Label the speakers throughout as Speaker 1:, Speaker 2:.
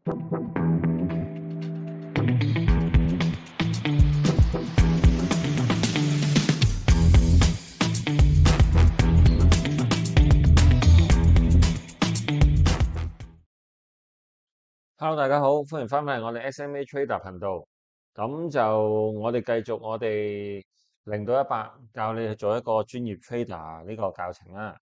Speaker 1: Hello，大家好，歡迎翻返嚟我哋 SMA Trader 頻道。咁就我哋繼續我哋0到100教你去做一個專業 trader 呢個教程啦。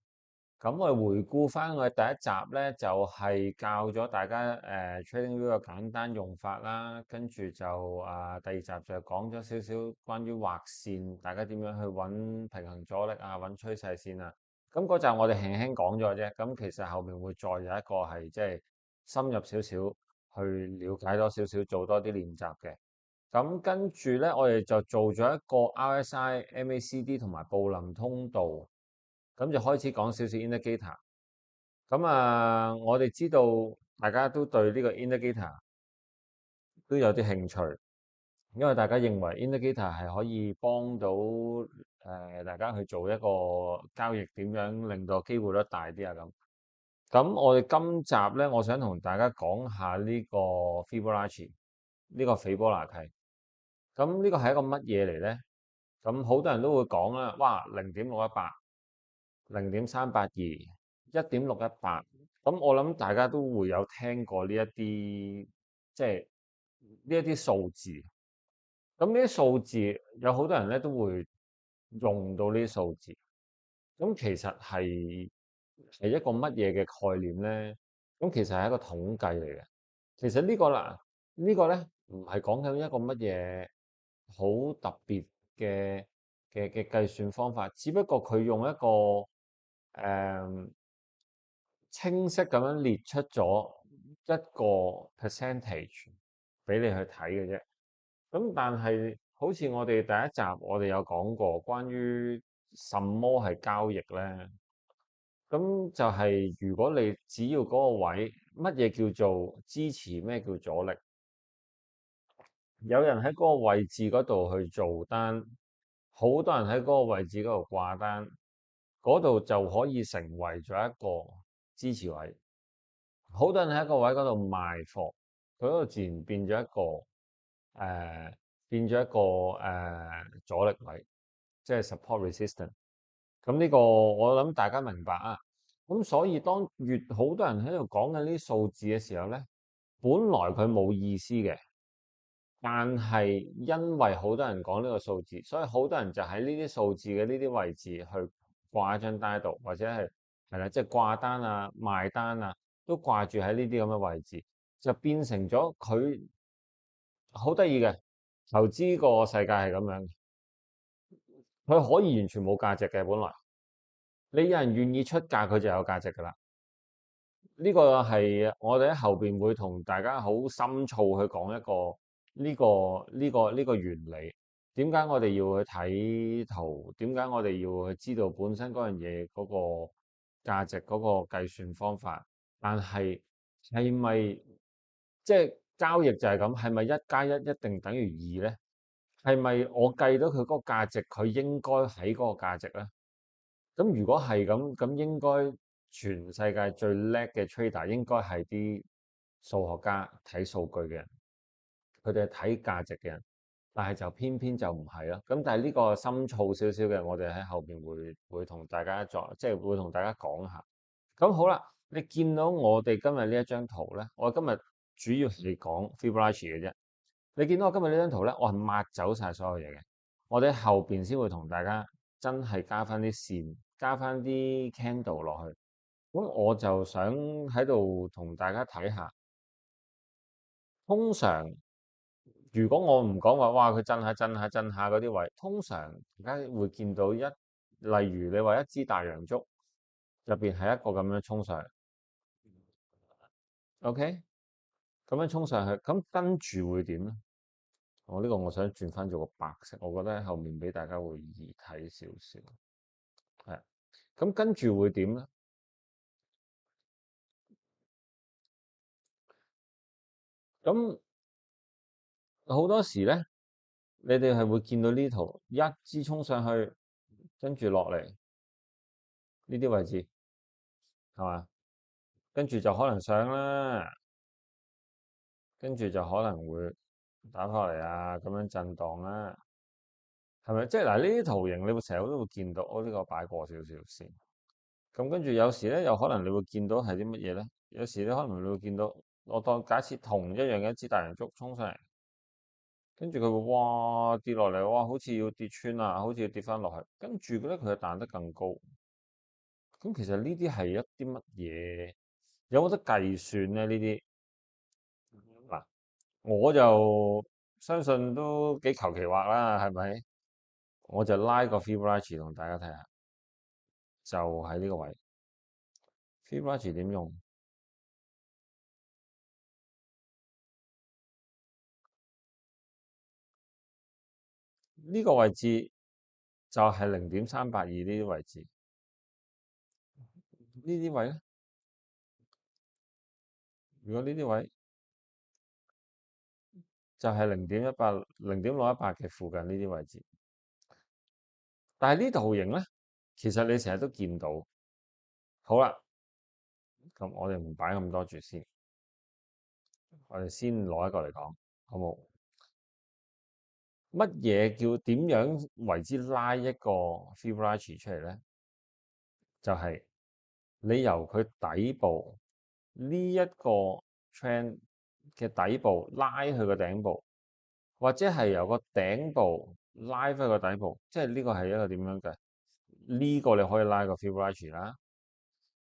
Speaker 1: 咁我哋回顧翻我哋第一集咧，就係教咗大家trading 呢個簡單用法啦。跟住就第二集就講咗少少關於畫線，大家點樣去揾平衡阻力啊，揾趨勢線啊。咁嗰集我哋輕輕講咗啫。咁其實後面會再有一個係即係深入少少去了解多少少，做多啲練習嘅。咁跟住咧，我哋就做咗一個 RSI、MACD 同埋布林通道。咁就開始講少少 indicator。咁我哋知道大家都對呢個 indicator 都有啲興趣，因為大家認為 indicator 係可以幫到大家去做一個交易，點樣令到機會率大啲啊咁。咁我哋今集咧，我想同大家講下呢個 Fibonacci，呢個斐波那契。咁呢個係一個乜嘢嚟咧？咁好多人都會講啦，哇，0.618、0.382、1.618，咁我諗大家都會有聽過呢一啲，即係呢一啲數字。咁呢啲數字有好多人咧都會用到呢啲數字。咁其實係一個乜嘢嘅概念咧？咁其實係一個統計嚟嘅。其實呢個啦，呢個咧唔係講緊一個乜嘢好特別嘅計算方法，只不過佢用一個清晰咁樣列出咗一個 percentage 俾你去睇嘅啫。咁但係好似我哋第一集我哋有講過關於什麼係交易咧，咁就係如果你只要嗰個位，乜嘢叫做支持，咩叫阻力，有人喺嗰個位置嗰度去做單，好多人喺嗰個位置嗰度掛單，嗰度就可以成為咗一個支持位。好多人喺一個位嗰度賣貨，佢嗰度自然變咗一個阻力位，即係 support resistance。咁呢個我諗大家明白啊。咁所以當好多人喺度講緊呢啲數字嘅時候咧，本來佢冇意思嘅，但係因為好多人講呢個數字，所以好多人就喺呢啲數字嘅呢啲位置去掛一張單度，或者係啦，即係掛單啊、賣單啊，都掛住喺呢啲咁嘅位置，就變成咗佢好得意嘅投資個世界係咁樣，佢可以完全冇價值嘅本來，你有人願意出價，佢就有價值㗎啦。呢個係我哋喺後邊會同大家好深造去講一個呢個原理。點解我哋要去睇圖？點解我哋要去知道本身嗰樣嘢嗰個價值嗰個計算方法？但係咪即係交易就係咁？係咪1+1一定等於2咧？係咪我計到佢嗰個價值，佢應該喺嗰個價值咧？咁如果係咁，咁應該全世界最叻嘅 trader 應該係啲數學家睇數據嘅人，佢哋係睇價值嘅人，但係就偏偏就唔係咯。咁但係呢個深造少少嘅，我哋喺後邊會同大家即係會同大家講下。咁好啦，你見到我哋今日呢一張圖咧，我今日主要係講 Fibonacci 嘅啫。你見到我今日呢張圖咧，我係抹走晒所有嘢嘅。我哋喺後邊先會同大家真係加翻啲線，加翻啲 candle 落去。咁我就想喺度同大家睇下，通常如果我唔講話，哇佢震下震下震下嗰啲位，通常大家會見到例如你話一支大陽燭入邊係一個咁樣衝上去，OK，咁樣衝上去，咁跟住會點咧？我呢個我想轉翻做個白色，我覺得喺後面俾大家會易睇少少。係，咁跟住會點咧？咁好多時咧，你哋係會見到呢圖一支衝上去，跟住落嚟呢啲位置係嘛？跟住就可能上啦，跟住就可能會打翻嚟啊，咁樣震盪啦，係咪？即係嗱，呢啲圖形你會成日都會見到，我呢個擺過少少先。咁跟住有時咧，又可能你會見到係啲乜嘢咧？有時咧，可能你會見到，我當假設同一樣嘅一支大陽燭衝上嚟，跟住佢會哇跌落嚟，哇好似要跌穿啊，好似要跌翻落去，跟住咧佢就彈得更高。咁其實呢啲係一啲乜嘢？有冇得計算咧？呢啲嗱，我就相信都幾求其畫啦，係咪？我就拉個 Fibonacci 同大家睇下，就喺呢個位。Fibonacci 點用？呢個位置就係0.382呢啲位置，呢啲位咧，如果呢啲位就係0.18、0.618嘅附近呢啲位置，但係呢圖形咧，其實你成日都見到。好啦，咁我哋唔擺咁多住先，我哋先攞一個嚟講，好冇？乜嘢叫點樣為之拉一個 Fibonacci 出嚟咧？就係你由佢底部呢一個 trend 嘅底部拉去個頂部，或者係由個頂部拉翻個底部，即係呢個係一個點樣嘅？呢個你可以拉個 Fibonacci 啦，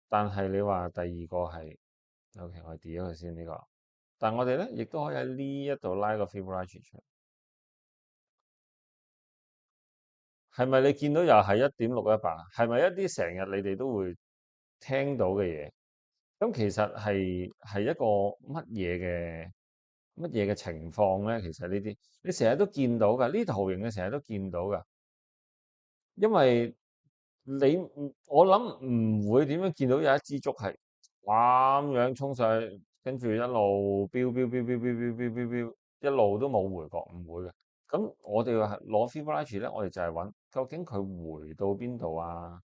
Speaker 1: 但係你話第二個係 OK，我 delete 咗佢先呢個。但我哋咧亦都可以喺呢一度拉個 Fibonacci 出嚟，係咪你見到又係1.618？係咪一啲成日你哋都會聽到嘅嘢？咁其實係一個乜嘢嘅情況咧？其實呢啲你成日都見到㗎，呢圖形你成日都見到㗎，因為我諗唔會點樣見到有一支竹係咁樣衝上去，跟住一路飆飆飆飆飆飆飆飆飆，一路都冇回角，唔會嘅。咁我哋話攞 Fibonacci 咧，我哋就係揾究竟佢回到邊度啊，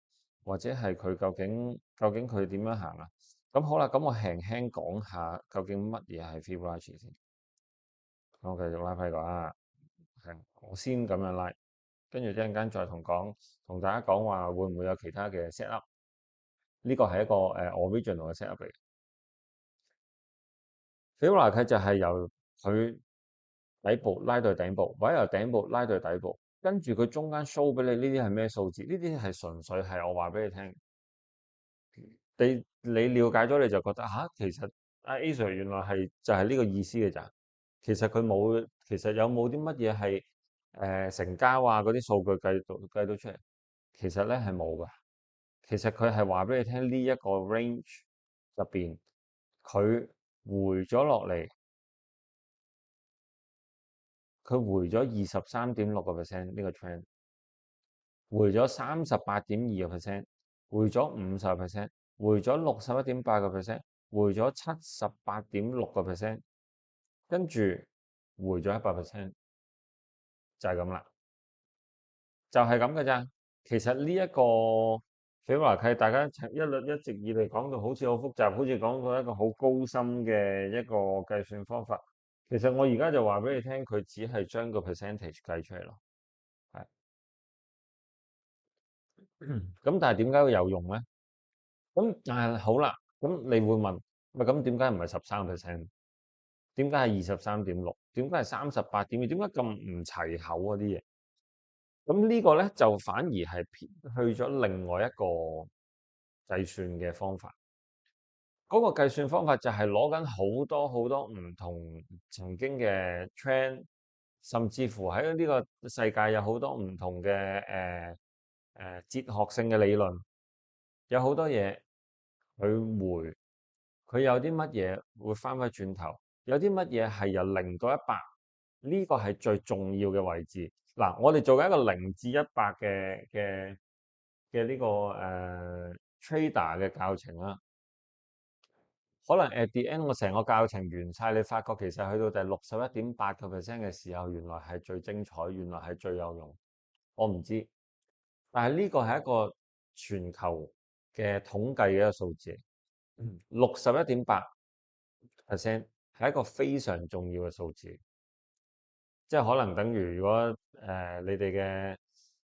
Speaker 1: 或者係佢究竟佢點樣行啊？咁好啦，咁我輕輕講下究竟乜嘢係 Fibonacci 先。我繼續拉批個啊，係我先咁樣拉，跟住一陣間再同大家講話會唔會有其他嘅 set up？呢個係一個original 嘅 set up 嚟嘅。Fibonacci 就係由佢底部拉到頂部，或者由頂部拉到底部，跟住佢中間 show 俾你呢啲係咩數字？呢啲係純粹係我話俾你聽，你了解咗你就覺得吓，其實阿 A Sir 原來係就係呢個意思嘅咋。其實佢冇，其實有冇啲乜嘢係成交啊嗰啲數據計到出嚟？其實咧係冇㗎。其實佢係話俾你聽呢一個 range 入邊，佢回咗落嚟，佢回咗23.6%呢個 trend，回咗38.2%，回咗50%，回咗61.8%，回咗78.6%，跟住回咗100%，就係咁啦，就係咁嘅咋。其實呢一個斐華契，大家一直以嚟講到好似好複雜，好似講到一個好高深嘅一個計算方法。其實我而家就話俾你聽，佢只係將個 percentage 計出嚟咯。係，咁但係點解會有用咧？咁但係好啦，咁你會問，喂，咁點解唔係13%？點解係23.6？點解係38.2？點解咁唔齊口嗰啲嘢？咁呢個咧就反而係去咗另外一個計算嘅方法。嗰個計算方法就係攞緊好多好多唔同曾經嘅 trend，甚至乎喺呢個世界有好多唔同嘅哲學性嘅理論，有好多嘢佢佢有啲乜嘢會翻返轉頭，有啲乜嘢係由0到100，呢個係最重要嘅位置。嗱，我哋做緊一個0至100嘅呢個trader 嘅教程啦。可能 at the end 我成個教程完晒，你發覺其實去到第61.8%嘅時候，原來係最精彩，原來係最有用。我唔知，但係呢個係一個全球嘅統計嘅一個數字，61.8%係係一個非常重要嘅數字，即係可能等於如果你哋嘅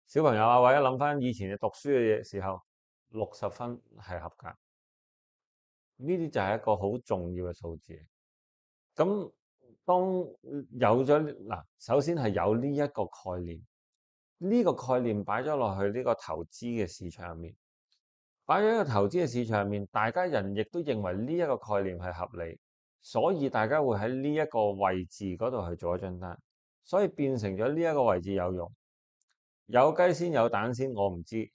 Speaker 1: 小朋友啊，或者諗翻以前你讀書嘅時候，60分係合格，呢啲就係一個好重要嘅數字。咁當有咗嗱，首先係有呢一個概念，呢個概念擺咗落去呢個投資嘅市場入面，擺咗喺個投資嘅市場入面，大家人亦都認為呢一個概念係合理，所以大家會喺呢一個位置嗰度去做一張單，所以變成咗呢一個位置有用。有雞先有蛋先，我唔知，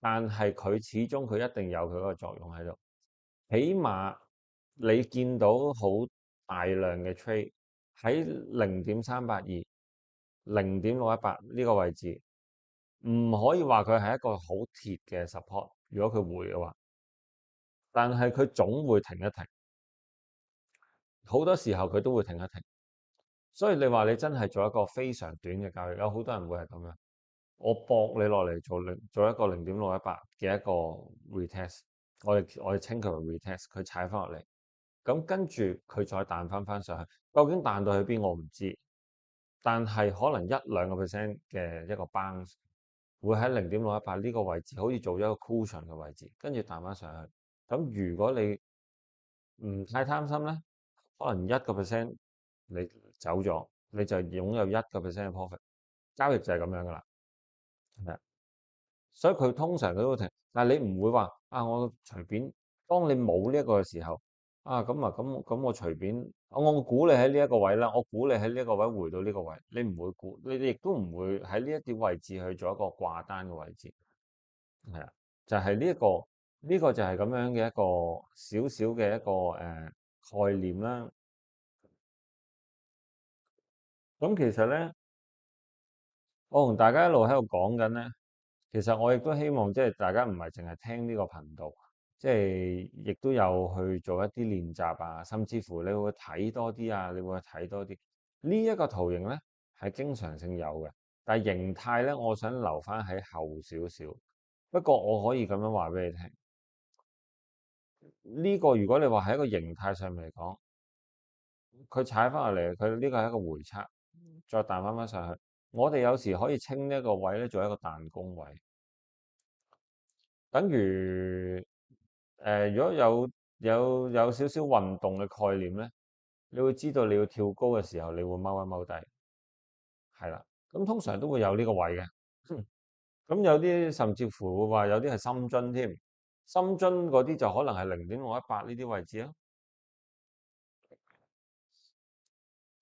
Speaker 1: 但係佢始終佢一定有佢嗰個作用喺度。起碼你見到好大量嘅 trade 喺0.382、0.618呢個位置，唔可以話佢係一個好鐵嘅 support。如果佢回嘅話，但係佢總會停一停，好多時候佢都會停一停。所以你話你真係做一個非常短嘅交易，有好多人會係咁樣。我搏你落嚟做一個0.618嘅一個 retest，我哋稱佢為 retest，佢踩翻落嚟，咁跟住佢再彈翻上去，究竟彈到去邊我唔知，但係可能1-2% 嘅一個 bounce 會喺0.618呢個位置，好似做咗一個 cushion 嘅位置，跟住彈翻上去。咁如果你唔太貪心咧，可能1%你走咗，你就擁有1% 嘅 profit。交易就係咁樣噶啦，係啊。所以佢通常佢都會停，但係你唔會話啊，我隨便。當你冇呢一個嘅時候，咁我隨便，我估你喺呢一個位啦，我估你喺呢一個位回到呢個位，你唔會估，你亦都唔會喺呢一啲位置去做一個掛單嘅位置，係啊，就係呢個就係咁樣嘅一個少少嘅一個概念啦。咁其實咧，我同大家一路喺度講緊咧。其實我亦都希望即係大家唔係淨係聽呢個頻道，即係亦都有去做一啲練習啊，甚至乎你會睇多啲啊，你會睇多啲。呢一個圖形咧係經常性有嘅，但係形態咧，我想留翻喺後少少。不過我可以咁樣話俾你聽，呢個如果你話喺一個形態上面嚟講，佢踩翻落嚟，佢呢個係一個回測，再彈翻上去。我哋有時可以稱呢一個位咧做一個彈弓位。等於如果有少少運動嘅概念咧，你會知道你要跳高嘅時候，你會踎一踎低，係啦。咁通常都會有呢個位嘅。咁有啲甚至乎會話有啲係深蹲添，深蹲嗰啲就可能係0.618呢啲位置咯。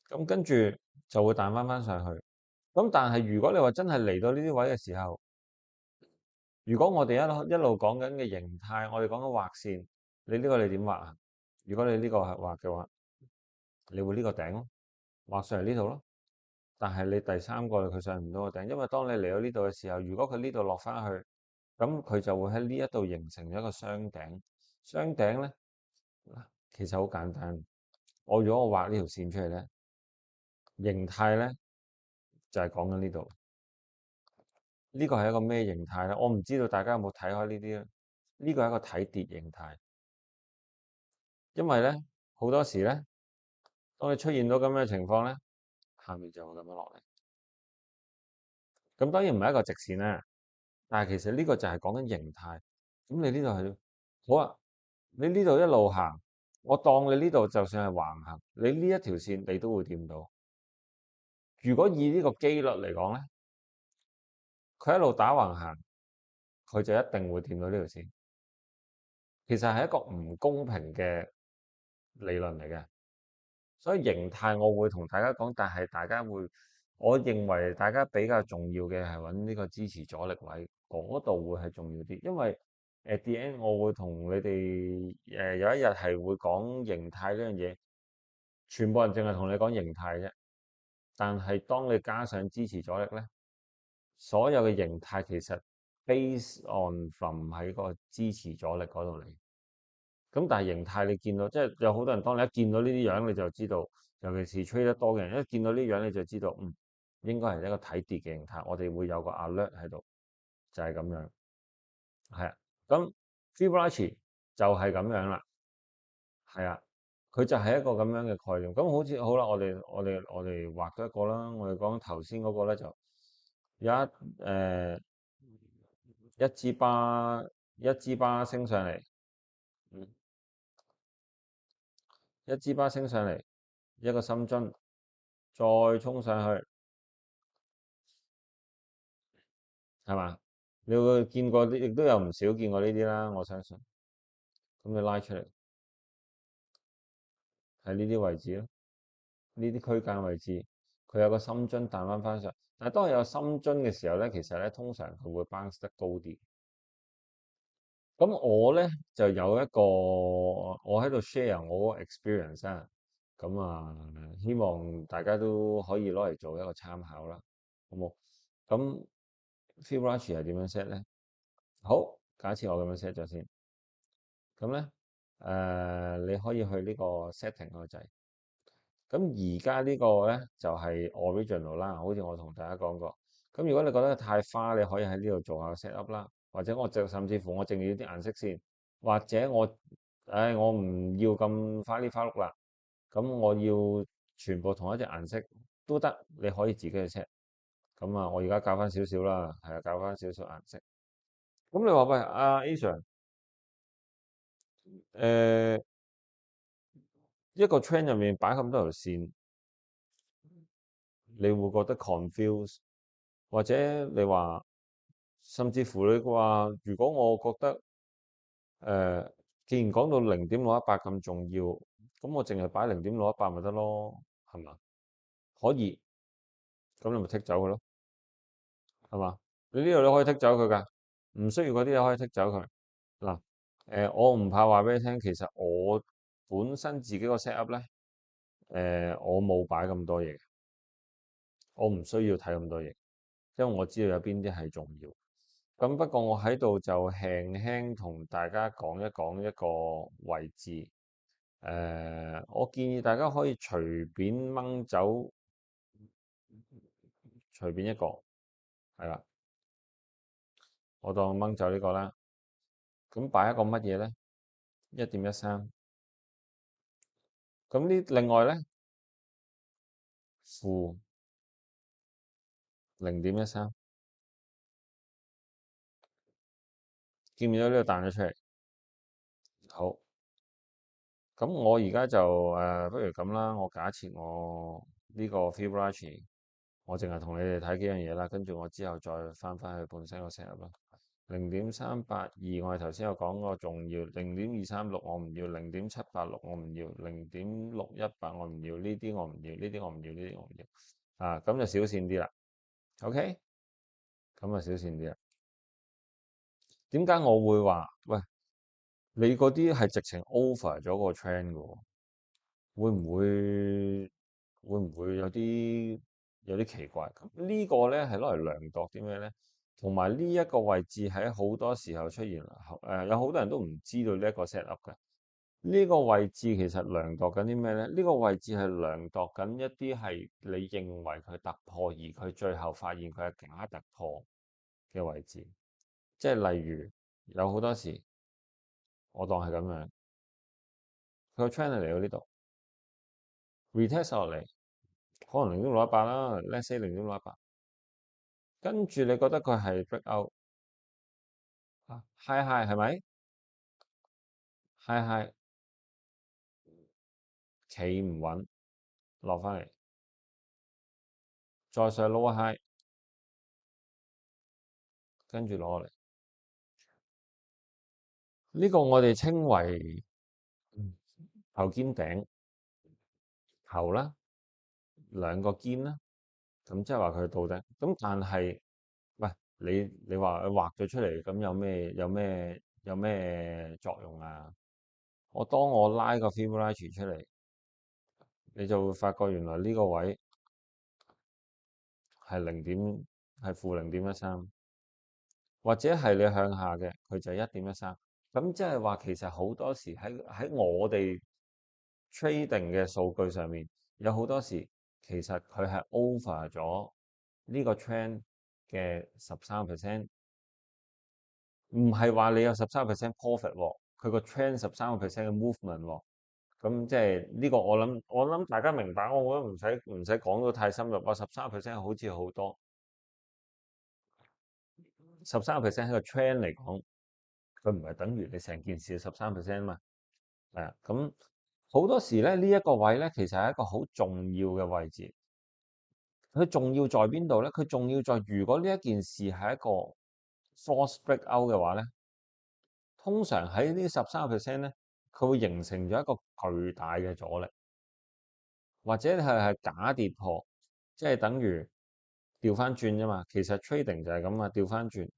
Speaker 1: 咁跟住就會彈翻上去。咁但係如果你話真係嚟到呢啲位嘅時候，如果我哋一路講緊嘅形態，我哋講緊畫線，你呢個你點畫啊？如果你呢個係畫嘅話，你會呢個頂咯，畫上嚟呢度咯。但係你第三個佢上唔到個頂，因為當你嚟到呢度嘅時候，如果佢呢度落翻去，咁佢就會喺呢一度形成一個雙頂。雙頂咧，其實好簡單。如果我畫呢條線出嚟咧，形態咧就係講緊呢度。呢個係一個咩形態咧？我唔知道大家有冇睇開呢啲咧？呢個係一個睇跌形態。因為咧好多時咧，當你出現到咁樣嘅情況咧，下面就會咁樣落嚟。咁當然唔係一個直線啦，但係其實呢個就係講緊形態。咁你呢度係好啊，你呢度一路行，我當你呢度就算係橫行，你呢一條線你都會掂到。如果以呢個機率嚟講咧，佢一路打橫行，佢就一定會掂到呢條線。其實係一個唔公平嘅理論嚟嘅。所以形態我會同大家講，但係大家會，我認為大家比較重要嘅係揾呢個支持阻力位，嗰度會係重要啲。因為at the end 我會同你哋有一日係會講形態呢樣嘢，全部人淨係同你講形態啫。但係當你加上支持阻力咧，所有嘅形態其實 based on from 喺個支持阻力嗰度嚟。咁但係形態你見到，即係有好多人，當你一見到呢啲樣，你就知道，尤其是吹得多嘅人，一見到呢樣你就知道，應該係一個睇跌嘅形態。我哋會有個 alert 喺度，就係咁樣，係啊。咁 Fibonacci 就係咁樣啦，係啊。佢就係一個咁樣嘅概念。咁好似好啦，我哋畫咗一個啦。我哋講頭先嗰個咧就有一支巴一支巴升上嚟，嗯，一支巴升上嚟，一個深樽再衝上去，係嘛？你會見過啲，亦都有唔少見過呢啲啦，我相信。咁你拉出嚟喺呢啲位置咯，呢啲區間位置，佢有個深樽彈翻上。但係當有深樽嘅時候咧，其實咧通常佢會 bounce 得高啲。咁我咧就有一個，我喺度 share 我個 experience 啊。咁啊，希望大家都可以攞嚟做一個參考啦，好冇？咁 Fibonacci 係點樣 set 咧？好，假設我咁樣 set 咗先，咁咧你可以去呢個 setting 嗰個掣。咁而家呢個咧就係 original 啦，好似我同大家講過。咁如果你覺得太花，你可以喺呢度做下 set up 啦，或者我就甚至乎我淨要啲顏色先，或者我唔要咁花里花碌啦，咁我要全部同一隻顏色都得，你可以自己去 set。咁啊，我而家校翻少少啦，係啊，校翻少少顏色。咁你話喂，阿 Asia，誒一個 train 入面擺咁多條線，你會覺得 confuse，或者你話，甚至乎你話，如果我覺得既然講到0.618咁重要，咁我淨係擺0.618咪得咯，係嘛？可以，咁你咪剔走佢咯，係嘛？你呢度你可以剔走佢㗎，唔需要嗰啲你可以剔走佢。嗱，我唔怕話俾你聽，其實我本身自己個 set up 咧，我冇擺咁多嘢，我唔需要睇咁多嘢，因為我知道有邊啲係重要。咁不過我喺度就輕輕同大家講一講一個位置。我建議大家可以隨便掹走，隨便一個，係啦，我當掹走呢個啦。咁擺一個乜嘢咧？1.13。咁另外咧，負0.13，見唔見到呢個彈咗出嚟？好，咁我而家就不如咁啦。我假設我呢個 Fibonacci，我淨係同你哋睇幾樣嘢啦，跟住我之後再翻去本身個 set up 啦。0.382，我哋頭先有講過重要。0.236我唔要，0.786我唔要，0.618我唔要，呢啲我唔要，呢啲我唔要，呢啲我唔要。啊，咁就小線啲啦。OK，咁啊小線啲啦。點解我會話喂？你嗰啲係直情 over 咗個 trend 嘅喎，會唔會有啲奇怪？咁呢個咧係攞嚟量度啲咩咧？同埋呢一個位置喺好多時候出現，有好多人都唔知道呢一個 set up 嘅。呢個位置其實量度緊啲咩咧？呢個位置係量度緊一啲係你認為佢突破，而佢最後發現佢係假突破嘅位置。即係例如有好多時，我當係咁樣，佢個 trend 嚟到呢度 retest 落嚟，可能0.618啦，let's say 0.618，跟住你覺得佢係 break out 啊，high high 係咪？high high 企唔穩，落翻嚟，再上 lower high，跟住攞落嚟，呢個我哋稱為頭肩頂頭啦，兩個肩啦，咁即係話佢到頂。咁但係，喂，你話畫咗出嚟，咁有咩作用啊？當我拉個 Fibonacci 出嚟，你就會發覺原來呢個位係負0.13，或者係你向下嘅，佢就係1.13。咁即係話其實好多時喺我哋 trading 嘅數據上面，有好多時其實佢係 over 咗呢個 trend 嘅13%，唔係話你有13% profit 喎，佢個 trend 13% 嘅 movement 喎。咁即係呢個我諗大家明白，我覺得唔使講到太深入。話13% 好似好多，13% 係個 trend 嚟講，佢唔係等於你成件事13%嘛。係啊，咁好多時咧呢一個位咧，其實係一個好重要嘅位置。佢重要在邊度咧？佢重要在如果呢一件事係一個 false breakout 嘅話咧，通常喺呢13% 咧，佢會形成咗一個巨大嘅阻力，或者係假跌破，即係等於調翻轉啫嘛。其實 trading 就係咁啊，調翻轉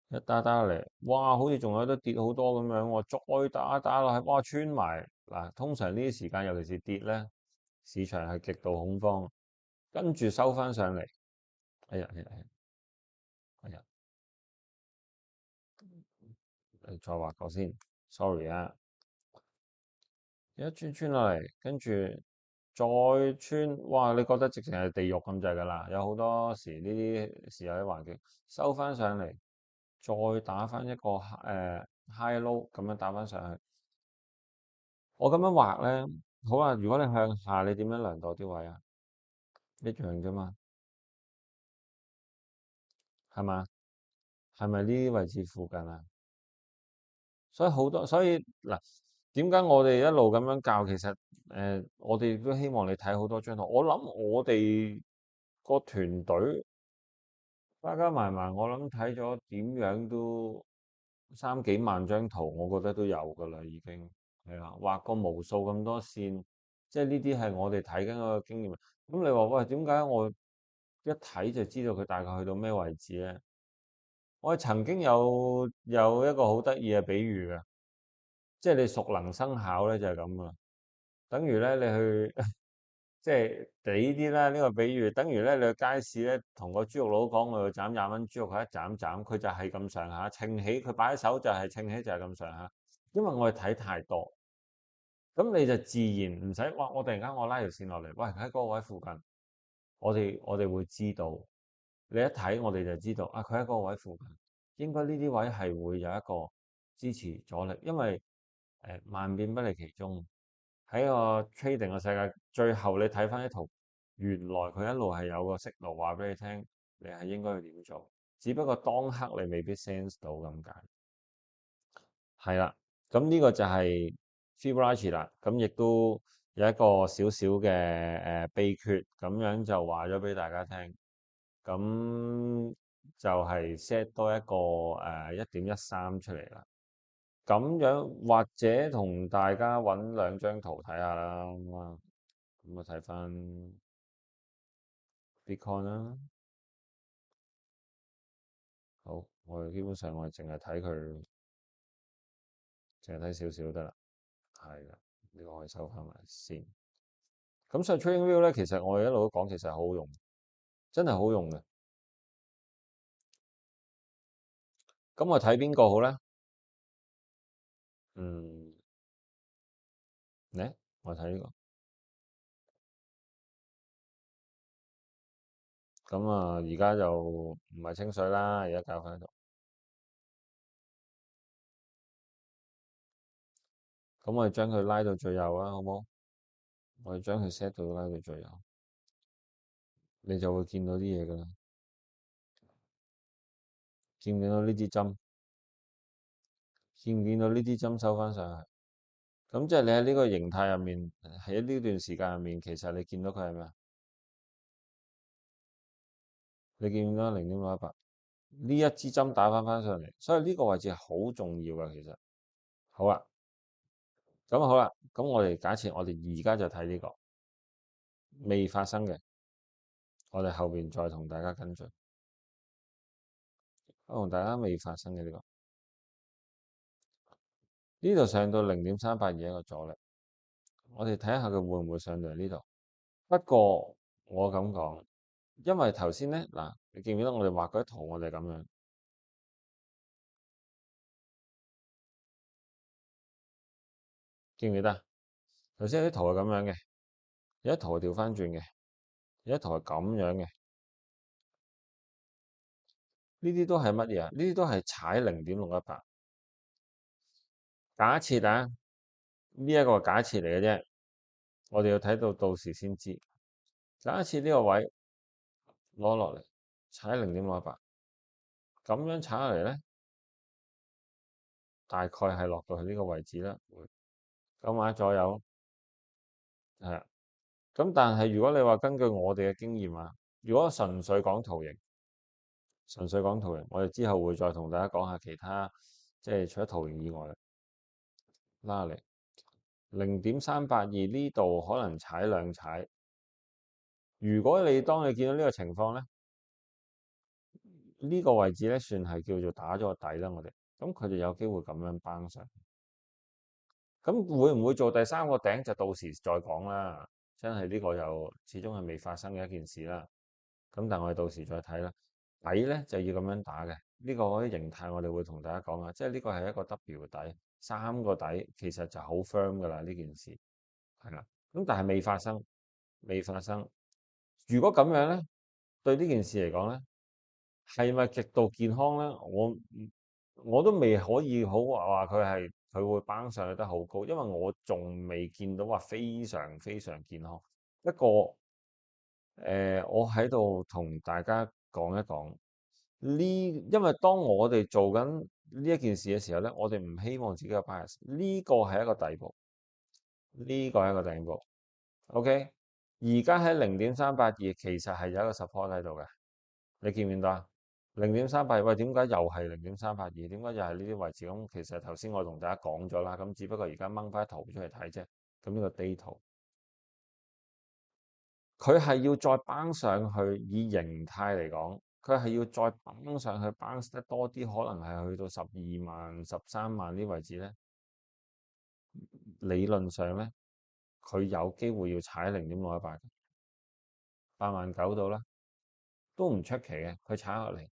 Speaker 1: 一打打嚟，哇，好似仲有得跌好多咁樣喎，再打打落去，哇，穿埋嗱。通常呢啲時間，尤其是跌咧，市場係極度恐慌，跟住收翻上嚟。哎呀，哎呀，哎呀，你再畫過先，sorry 啊。一穿落嚟，跟住再穿，哇！你覺得直情係地獄咁滯㗎啦。有好多時呢啲時候啲環境收翻上嚟，再打翻一個high low 咁樣打翻上去。我咁樣畫咧，好啊。如果你向下，你點樣量度啲位啊？一樣啫嘛，係嘛？係咪呢啲位置附近啊？所以好多，所以嗱，點解我哋一路咁樣教？其實我哋都希望你睇好多張圖。我諗我哋個團隊加加埋埋，我諗睇咗點樣都三幾萬張圖，我覺得都有噶啦，已經係啊，畫過無數咁多線，即係呢啲係我哋睇緊嗰個經驗。咁你話喂，點解我一睇就知道佢大概去到咩位置咧？我曾經有一個好得意嘅比喻嘅，即係你熟能生巧咧就係咁啊，等於咧你去即係俾啲啦，呢個比喻等於咧，你去街市咧，同個豬肉佬講我要斬20蚊豬肉，佢一斬斬，佢就係咁上下稱起，佢擺喺手就係稱起就係咁上下。因為我哋睇太多，咁你就自然唔使哇！我突然間我拉條線落嚟，喂，喺嗰個位附近，我哋會知道。你一睇我哋就知道啊，佢喺嗰個位附近，應該呢啲位係會有一個支持阻力，因為萬變不離其宗。喺個 trading 嘅世界，最後你睇翻啲圖，原來佢一路係有個息路話俾你聽，你係應該要點做，只不過當刻你未必 sense 到咁解。係啦，咁呢個就係 Fibonacci 啦，咁亦都有一個少少嘅秘訣，咁樣就話咗俾大家聽。咁就係 set 多一個1.13出嚟啦。咁樣或者同大家揾兩張圖睇下啦。咁我睇翻 Bitcoin 啦。好，我哋基本上我哋淨係睇佢，淨係睇少少得啦。係啦，呢個可以收翻埋先。咁所以 TradingView 咧，其實我哋一路都講，其實係好好用，真係好用嘅。咁我睇邊個好咧？嗯，咧，我睇呢個。咁啊，而家就唔係清水啦，而家搞翻喺度。咁我哋將佢拉到最右啊，好冇？我哋將佢 set 到拉到最右，你就會見到啲嘢㗎啦。見唔見到呢支針？見唔見到呢支針收翻上去？咁即係你喺呢個形態入面，喺呢段時間入面，其實你見到佢係咩啊？你見唔見到0.618？呢一支針打翻上嚟，所以呢個位置係好重要㗎。其實好啦，咁好啦，咁我哋假設我哋而家就睇呢個未發生嘅，我哋後邊再同大家跟進。我同大家未發生嘅呢個，呢度上到0.382一個阻力，我哋睇下佢會唔會上到嚟呢度。不過我咁講，因為頭先咧嗱，你記唔記得我哋畫嗰啲圖，我哋咁樣記唔記得？頭先有啲圖係咁樣嘅，有啲圖係調翻轉嘅，有啲圖係咁樣嘅，呢啲都係乜嘢啊？呢啲都係踩0.618。假設啊，呢一個係假設嚟嘅啫，我哋要睇到時先知。假設呢個位攞落嚟踩0.68，咁樣踩落嚟咧，大概係落到去呢個位置啦，9萬左右，係啊。咁但係如果你話根據我哋嘅經驗啊，如果純粹講圖形，純粹講圖形，我哋之後會再同大家講下其他，即係除咗圖形以外嘅拉嚟0.382呢度可能踩兩踩。如果當你見到呢個情況咧，呢個位置咧算係叫做打咗個底啦，我哋咁佢就有機會咁樣崩上。咁會唔會做第三個頂就到時再講啦。真係呢個又始終係未發生嘅一件事啦。咁但係我哋到時再睇啦。底咧就要咁樣打嘅。呢個嗰啲形態我哋會同大家講啊。即係呢個係一個 W 底，三個底其實就好 firm 噶啦，呢件事係啦。咁但係未發生，未發生。如果咁樣咧，對呢件事嚟講咧，係咪極度健康咧？我都未可以好話佢會蹦上去得好高，因為我仲未見到話非常非常健康。不過我喺度同大家講一講呢，因為當我哋做緊呢一件事嘅時候咧，我哋唔希望自己有 bias。呢個係一個底部，呢個係一個頂部。OK，而家喺0.382，其實係有一個 support 喺度嘅。你見唔見到啊？0.382，喂，點解又係0.382？點解又係呢啲位置？咁其實頭先我同大家講咗啦，咁只不過而家掹翻圖出嚟睇啫。咁呢個 day 圖，佢係要再掹上去，以形態嚟講，佢係要再掹上去，掹得多啲，可能係去到12萬、13萬呢位置咧。理論上咧，佢有機會要踩0.618，89000到啦，都唔出奇嘅。佢踩落嚟。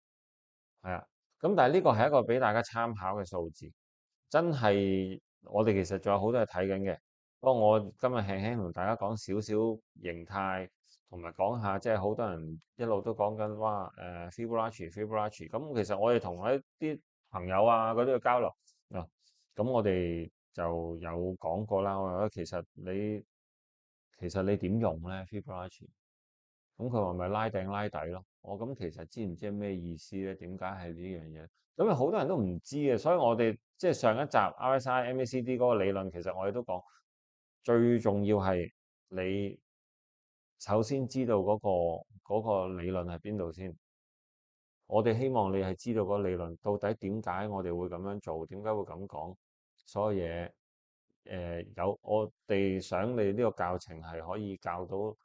Speaker 1: 係啊，咁但係呢個係一個俾大家參考嘅數字，真係我哋其實仲有好多嘢睇緊嘅。不過我今日輕輕同大家講少少形態，同埋講下即係好多人一路都講緊哇Fibonacci，咁其實我哋同一啲朋友啊嗰啲嘅交流啊，咁我哋就有講過啦。我話其實你點用咧 Fibonacci？咁佢話咪拉頂拉底咯。我咁其實知唔知係咩意思咧？點解係呢樣嘢？咁啊好多人都唔知嘅，所以我哋即係上一集 RSI、MACD 嗰個理論，其實我哋都講最重要係你首先知道嗰個理論係邊度先。我哋希望你係知道嗰個理論到底點解我哋會咁樣做，點解會咁講所有嘢。我哋想你呢個教程係可以教到啲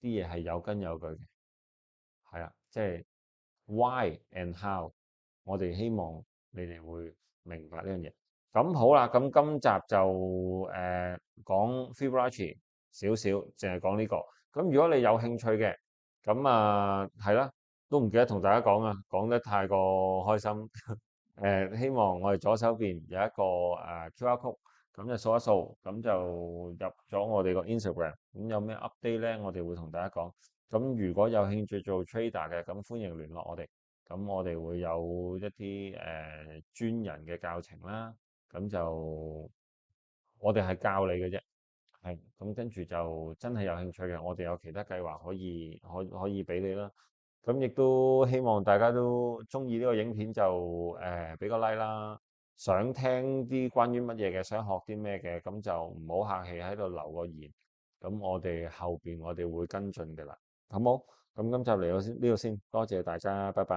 Speaker 1: 嘢係有根有據嘅。係啊，即係 why and how，我哋希望你哋會明白呢樣嘢。咁好啦，咁今集就講 Fibonacci 少少，淨係講呢個。咁如果你有興趣嘅，咁啊係啦，都唔記得同大家講啊，講得太過開心。希望我哋左手邊有一個QR code，咁就掃一掃，咁就入咗我哋個 Instagram。咁有咩 update 咧，我哋會同大家講。咁如果有興趣做 trader 嘅，咁歡迎聯絡我哋。咁我哋會有一啲專人嘅教程啦。咁就我哋係教你嘅啫。係咁跟住就真係有興趣嘅，我哋有其他計劃可以俾你啦。咁亦都希望大家都中意呢個影片就俾個 like 啦。想聽啲關於乜嘢嘅，想學啲咩嘅，咁就唔好客氣喺度留個言。咁我哋後邊我哋會跟進嘅啦，好冇？咁今集嚟到先呢度先，多謝大家，拜拜。